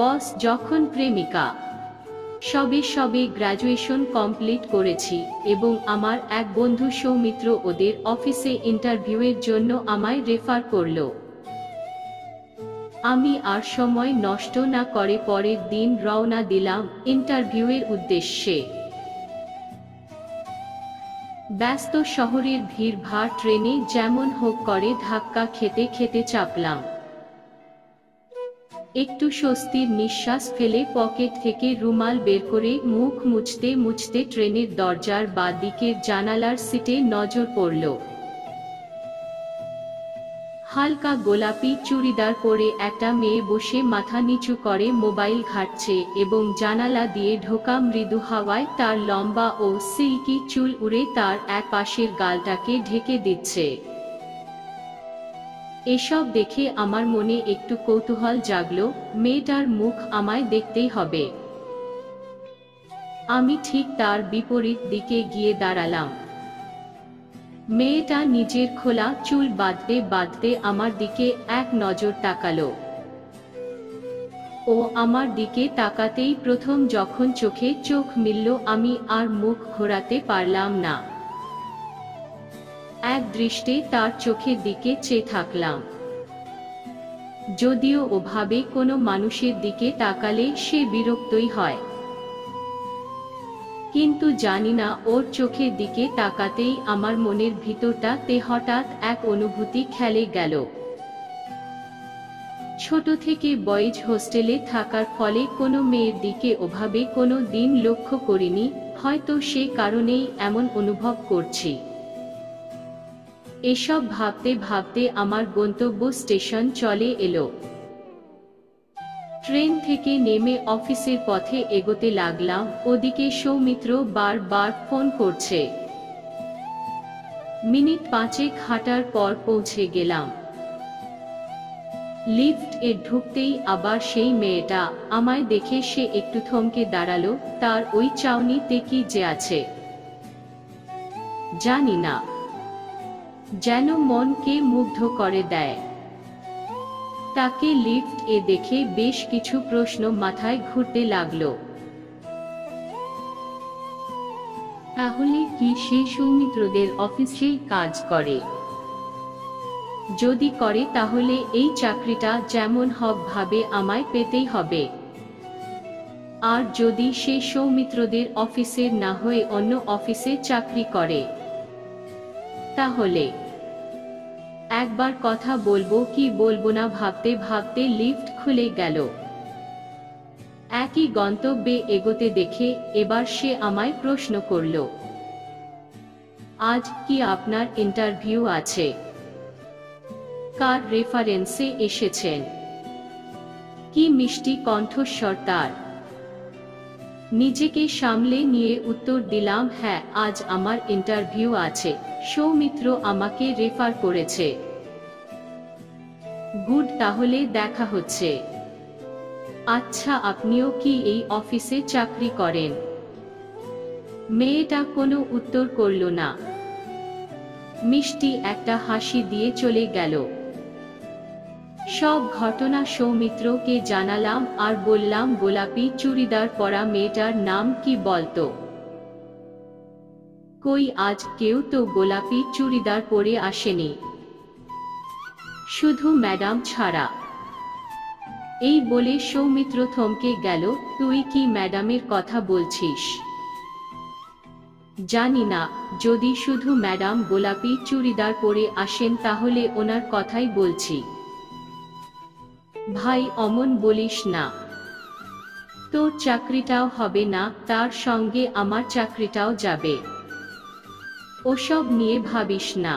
বস যখন প্রেমিকা সবে সবে গ্র্যাজুয়েশন কমপ্লিট করেছি এবং আমার এক বন্ধু সৌমিত্র ওদের অফিসে ইন্টারভিউয়ের জন্য আমায় রেফার করলো। আমি আর সময় নষ্ট না করে পরের দিন রওনা দিলাম ইন্টারভিউয়ের উদ্দেশ্যে। ব্যস্ত শহরের ভিড়ভাড় ট্রেনে যেমন হোক করে ধাক্কা খেতে খেতে চাপলাম। একটু স্বস্তির নিঃশ্বাস ফেলে পকেট থেকে রুমাল বের করে মুখ মুছতে মুছতে ট্রেনের দরজার বাঁ দিকের জানালার সিটে নজর পড়ল। হালকা গোলাপি চুড়িদার পরে একটা মেয়ে বসে মাথা নিচু করে মোবাইল ঘাঁটছে এবং জানালা দিয়ে ঢোকা মৃদু হাওয়ায় তার লম্বা ও সিল্কি চুল উড়ে তার এক পাশের গালটাকে ঢেকে দিচ্ছে। এসব দেখে আমার মনে একটু কৌতূহল জাগলো, মেয়েটার মুখ আমায় দেখতেই হবে। আমি ঠিক তার বিপরীত দিকে গিয়ে দাঁড়ালাম। মেয়েটা নিজের খোলা চুল বাঁধতে বাঁধতে আমার দিকে এক নজর তাকালো। ও আমার দিকে তাকাতেই প্রথম যখন চোখে চোখ মিলল আমি আর মুখ ঘোরাতে পারলাম না। এক দৃষ্টে তার চোখের দিকে চেয়ে থাকলাম। যদিও ওভাবে কোনো মানুষের দিকে তাকালে সে বিরক্তই হয়, কিন্তু জানি না ওর চোখের দিকে তাকাতেই আমার মনের ভিতরটাতে হঠাৎ এক অনুভূতি খেলে গেল। ছোট থেকে বয়েজ হোস্টেলে থাকার ফলে কোনো মেয়ের দিকে ওভাবে কোনো দিন লক্ষ্য করিনি, হয়তো সে কারণেই এমন অনুভব করছি। এসব ভাবতে ভাবতে আমার গন্তব্য স্টেশন চলে এলো। ট্রেন থেকে নেমে অফিসের পথে এগোতে লাগলাম। ওদিকে সৌমিত্র বারবার ফোন করছে। মিনিট 5 হাঁটার পর পৌঁছে গেলাম। লিফট এ ঢুকতেই আবার সেই মেয়েটা আমায় দেখে সে একটু থমকে দাঁড়ালো। তার ওই চাউনিতে কি যে আছে জানি না, যেন মনকে মুগ্ধ করে দেয়। তাকে লিফট এ দেখে বেশ কিছু প্রশ্ন মাথায় ঘুরতে লাগলো। তাহলে কি সে সৌমিত্রদের অফিসেই কাজ করে? যদি করে তাহলে এই চাকরিটা যেমন হোক ভাবে আমায় পেতেই হবে। আর যদি সে সৌমিত্রদের অফিসের না হয়ে অন্য অফিসে চাকরি করে, তাহলে একবার কথা বলবো কি বলবো না ভাবতে ভাবতে লিফট খুলে গেল। একই গন্তব্যে এগোতে দেখে এবার সে আমায় প্রশ্ন করল, আজ কি আপনার ইন্টারভিউ আছে? কার রেফারেন্সে এসেছেন? কি মিষ্টি কণ্ঠস্বর তার। নিজেকে সামলে নিয়ে উত্তর দিলাম, হ্যাঁ আজ আমার ইন্টারভিউ আছে, সৌমিত্র আমাকে রেফার করেছে। গুড, তাহলে দেখা হচ্ছে। আচ্ছা, আপনিও কি এই অফিসে চাকরি করেন? মেয়েটা কোনো উত্তর করল না, মিষ্টি একটা হাসি দিয়ে চলে গেল। সব ঘটনা সৌমিত্রকে জানালাম আর বললাম, গোলাপি চুড়িদার পরা মেয়েটার নাম কি বলতো? কই, আজ কেউ তো গোলাপি চুড়িদার পরে আসেনি, শুধু ম্যাডাম ছাড়া। এই বলে সৌমিত্র থমকে গেল। তুই কি ম্যাডামের কথা বলছিস? জানি না, যদি শুধু ম্যাডাম গোলাপি চুড়িদার পরে আসেন তাহলে ওনার কথাই বলছি। ভাই অমন বলিস না, তোর চাকরিটাও হবে না, তার সঙ্গে আমার চাকরিটাও যাবে। ওসব নিয়ে ভাবিস না,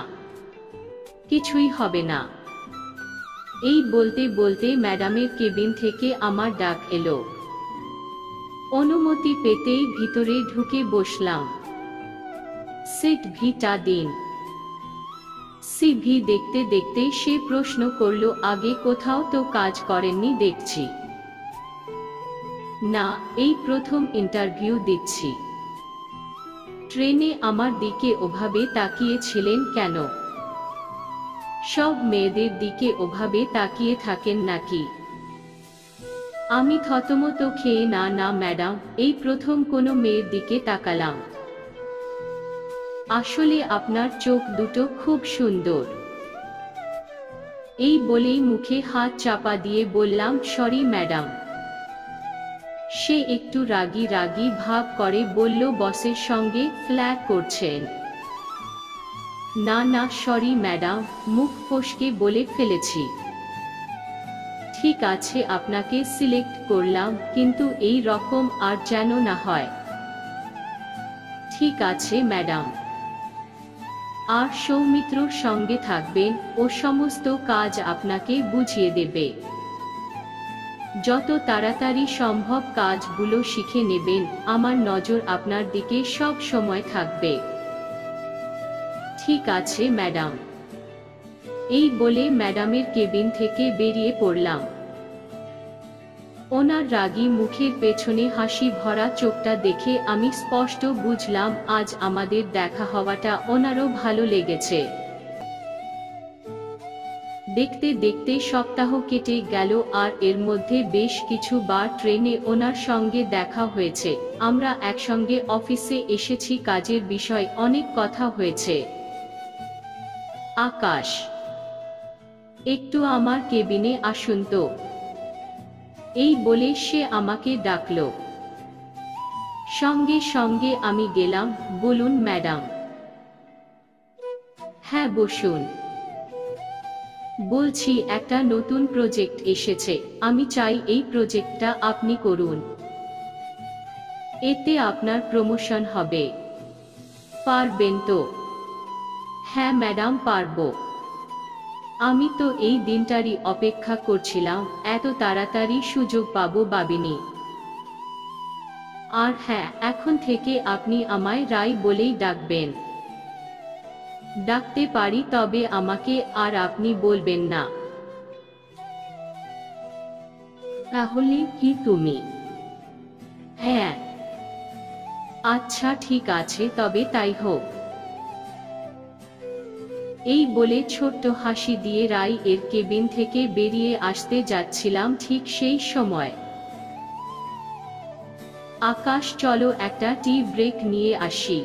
কিছুই হবে না। এই বলতে বলতে ম্যাডামের কেবিন থেকে আমার ডাক এলো। অনুমতি পেতেই ভিতরে ঢুকে বসলাম। সিট ভিটা দিন। সিভি দেখতে দেখতে সে প্রশ্ন করলো, আগে কোথাও তো কাজ করেননি দেখছি। না, এই প্রথম ইন্টারভিউ দিচ্ছি। ট্রেনে আমার দিকে ওভাবে তাকিয়েছিলেন কেন? সব মেয়েদের দিকে ওভাবে তাকিয়ে থাকেন নাকি? আমি থতমত খেয়ে না না ম্যাডাম, এই প্রথম কোনো মেয়ের দিকে তাকালাম। আসলে আপনার চোখ দুটো খুব সুন্দর। এই বলেই মুখে হাত চাপা দিয়ে বললাম, সরি ম্যাডাম। সে একটু রাগী রাগী ভাব করে বলল, বসের সঙ্গে ফ্ল্যাট করছেন? না না সরি ম্যাডাম, মুখ ফসকে বলে ফেলেছি। ঠিক আছে, আপনাকে সিলেক্ট করলাম, কিন্তু এই রকম আর যেন না হয়। ঠিক আছে ম্যাডাম। আর সৌমিত্রর সঙ্গে থাকবেন, ও সমস্ত কাজ আপনাকে বুঝিয়ে দেবে। যত তাড়াতাড়ি সম্ভব কাজগুলো শিখে নেবেন, আমার নজর আপনার দিকে সব সময় থাকবে। ঠিক আছে ম্যাডাম। এই বলে ম্যাডামের কেবিন থেকে বেরিয়ে পড়লাম। ওনার রাগী মুখের পেছনে হাসি ভরা চোখটা দেখে আমি স্পষ্ট বুঝলাম আজ আমাদের দেখা হওয়াটা ওনারও ভালো লেগেছে। দেখতে দেখতে সপ্তাহ কেটে গেল, আর এর মধ্যে বেশ কিছু বার ট্রেনে ওনার সঙ্গে দেখা হয়েছে। আমরা একসঙ্গে অফিসে এসেছি, কাজের বিষয় অনেক কথা হয়েছে। আকাশ, একটু আমার কেবিনে আসুন তো। এই বলে সে আমাকে ডাকলো। সঙ্গে সঙ্গে আমি গেলাম। বলুন ম্যাডাম। হ্যাঁ বসুন। বলছি, একটা নতুন প্রজেক্ট এসেছে, আমি চাই এই প্রজেক্টটা আপনি করুন। এতে আপনার প্রমোশন হবে। পারবেন তো? হ্যাঁ ম্যাডাম, পারবো। আমি তো এই দিনটারই অপেক্ষা করছিলাম, এত তাড়াতাড়ি সুযোগ পাবো ভাবিনি। আর হ্যাঁ, এখন থেকে আপনি আমায় রায় বলেই ডাকবেন। ডাকতে পারি, তবে আমাকে আর আপনি বলবেন না। তাহলে কি তুমি? হ্যাঁ। আচ্ছা ঠিক আছে, তবে তাই হোক। এই বলে ছোট্ট হাসি দিয়ে রাই এর কেবিন থেকে বেরিয়ে আসতে যাচ্ছিলাম, ঠিক সেই সময়। আকাশ, চলো একটা টি ব্রেক নিয়ে আসি।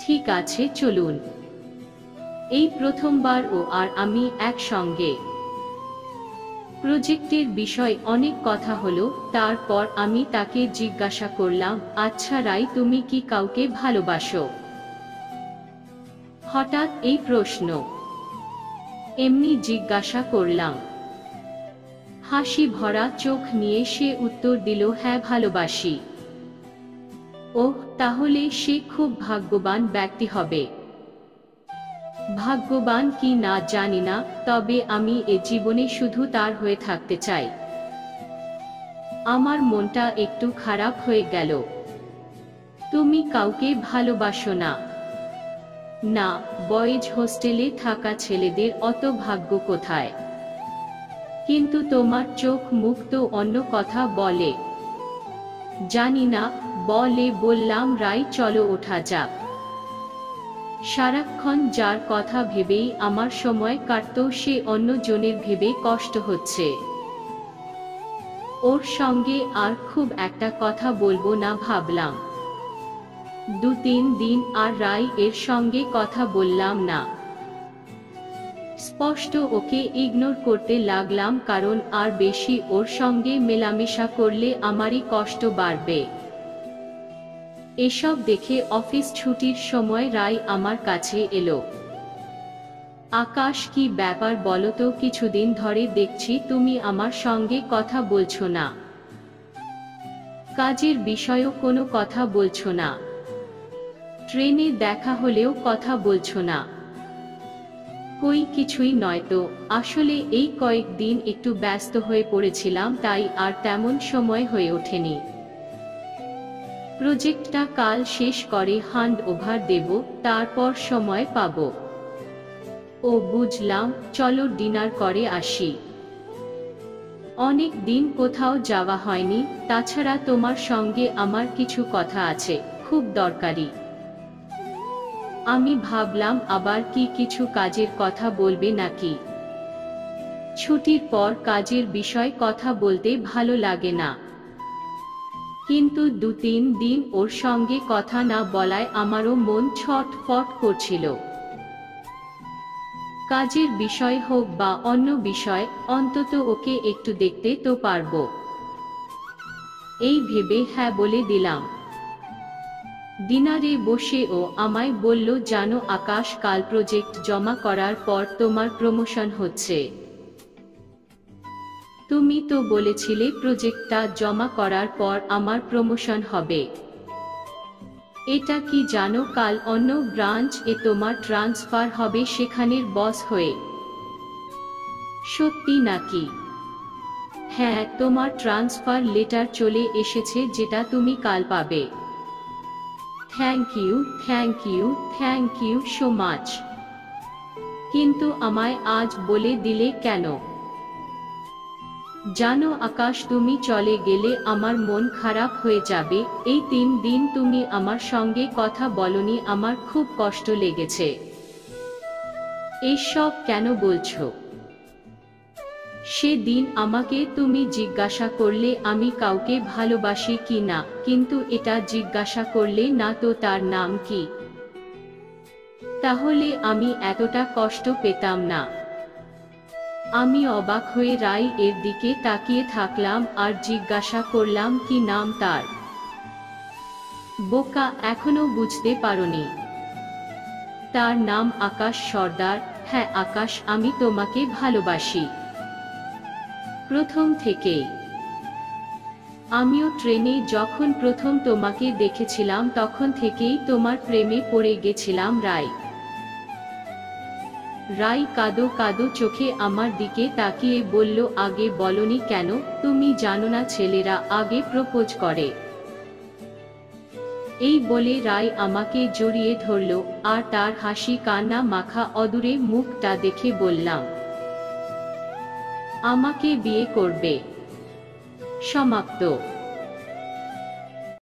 ঠিক আছে চলুন। এই প্রথমবার ও আর আমি একসঙ্গে। প্রজেক্টের বিষয় অনেক কথা হলো, তারপর আমি তাকে জিজ্ঞাসা করলাম, আচ্ছা রাই, তুমি কি কাউকে ভালোবাসো? হঠাৎ এই প্রশ্ন। এমনি জিজ্ঞাসা করলাম। হাসি ভরা চোখ নিয়ে সে উত্তর দিল, হ্যাঁ ভালোবাসি। ওহ, তাহলে সে খুব ভাগ্যবান ব্যক্তি হবে। ভাগ্যবান কি না জানি না, তবে আমি এ জীবনে শুধু তার হয়ে থাকতে চাই। আমার মনটা একটু খারাপ হয়ে গেল। তুমি কাউকে ভালোবাসো না? না, বয়েজ হোস্টেলে থাকা ছেলেদের অত ভাগ্য কোথায়। কিন্তু তোমার চোখ মুখ তো অন্য কথা বলে। জানি না, বলে বললাম, রাই চলো ওঠা যাক। সারাক্ষণ যার কথা ভেবেই আমার সময় কাটতো, সে অন্য জনের ভেবে কষ্ট হচ্ছে। ওর সঙ্গে আর খুব একটা কথা বলবো না ভাবলাম। 2-3 দিন আর রাই এর সঙ্গে কথা বললাম না। স্পষ্ট ওকে ইগনোর করতে লাগলাম, কারণ আর বেশি ওর সঙ্গে মেলামেশা করলে আমারই কষ্ট বাড়বে। এসব দেখে অফিস ছুটির সময় রাই আমার কাছে এলো। আকাশ, কি ব্যাপার বলো তো, কিছুদিন ধরে দেখছি তুমি আমার সঙ্গে কথা বলছো না। কাজের বিষয়েও কোনো কথা বলছো না। ট্রেনে দেখা হলেও কথা বলছো না। কই কিছুই নয় তো, আসলে এই কয়েকদিন একটু ব্যস্ত হয়ে পড়েছিলাম, তাই আর তেমন সময় হয়ে ওঠেনি। প্রজেক্টটা কাল শেষ করে হ্যান্ড ওভার দেব, তারপর সময় পাবো। ও বুঝলাম, চলো ডিনার করে আসি। অনেক দিন কোথাও যাওয়া হয়নি, তাছাড়া তোমার সঙ্গে আমার কিছু কথা আছে, খুব দরকারি। আমি ভাবলাম আবার কি কিছু কাজের কথা বলবে নাকি। ছুটির পর কাজের বিষয় কথা বলতে ভালো লাগে না, কিন্তু 2-3 দিন ওর সঙ্গে কথা না বলায় আমারও মন ছটফট করছিল। কাজের বিষয় হোক বা অন্য বিষয়, অন্তত ওকে একটু দেখতে তো পারবো, এই ভেবে হ্যাঁ বলে দিলাম। ডিনারে বসে ও আমায় বলল, জানো আকাশ, কাল প্রজেক্ট জমা করার পর তোমার প্রমোশন হচ্ছে। তুমি তো বলেছিলে প্রজেক্টটা জমা করার পর আমার প্রমোশন হবে। এটা কি জানো, কাল অন্য ব্রাঞ্চ এ তোমার ট্রান্সফার হবে সেখানের বস হয়ে। সত্যি নাকি? হ্যাঁ, তোমার ট্রান্সফার লেটার চলে এসেছে, যেটা তুমি কাল পাবে। Thank you, thank you, thank you so much. কিন্তু আমায় আজ বলে দিলে কেন? জানো আকাশ, তুমি চলে গেলে আমার মন খারাপ হয়ে যাবে। এই 3 দিন তুমি আমার সঙ্গে কথা বলনি, আমার খুব কষ্ট লেগেছে। এসব কেন বলছো? সেদিন আমাকে তুমি জিজ্ঞাসা করলে আমি কাউকে ভালোবাসি কি না, কিন্তু এটা জিজ্ঞাসা করলে না তো তার নাম কি। তাহলে আমি এতটা কষ্ট পেতাম না। আমি অবাক হয়ে রাই এর দিকে তাকিয়ে থাকলাম আর জিজ্ঞাসা করলাম কি নাম তার। বোকা, এখনো বুঝতে পারোনি? তার নাম আকাশ সর্দার। হ্যাঁ আকাশ, আমি তোমাকে ভালোবাসি প্রথম থেকেই। আমিও ট্রেনে যখন প্রথম তোমাকে দেখেছিলাম তখন থেকেই তোমার প্রেমে পড়ে গেছিলাম রাই। রাই কাঁদো কাঁদো চোখে আমার দিকে তাকিয়ে বলল, আগে বলনি কেন? তুমি জানো না ছেলেরা আগে প্রপোজ করে। এই বলে রাই আমাকে জড়িয়ে ধরল আর তার হাসি কান্না মাখা অদূরে মুখটা দেখে বললাম, আমাকে বিয়ে করবে। সমাপ্ত।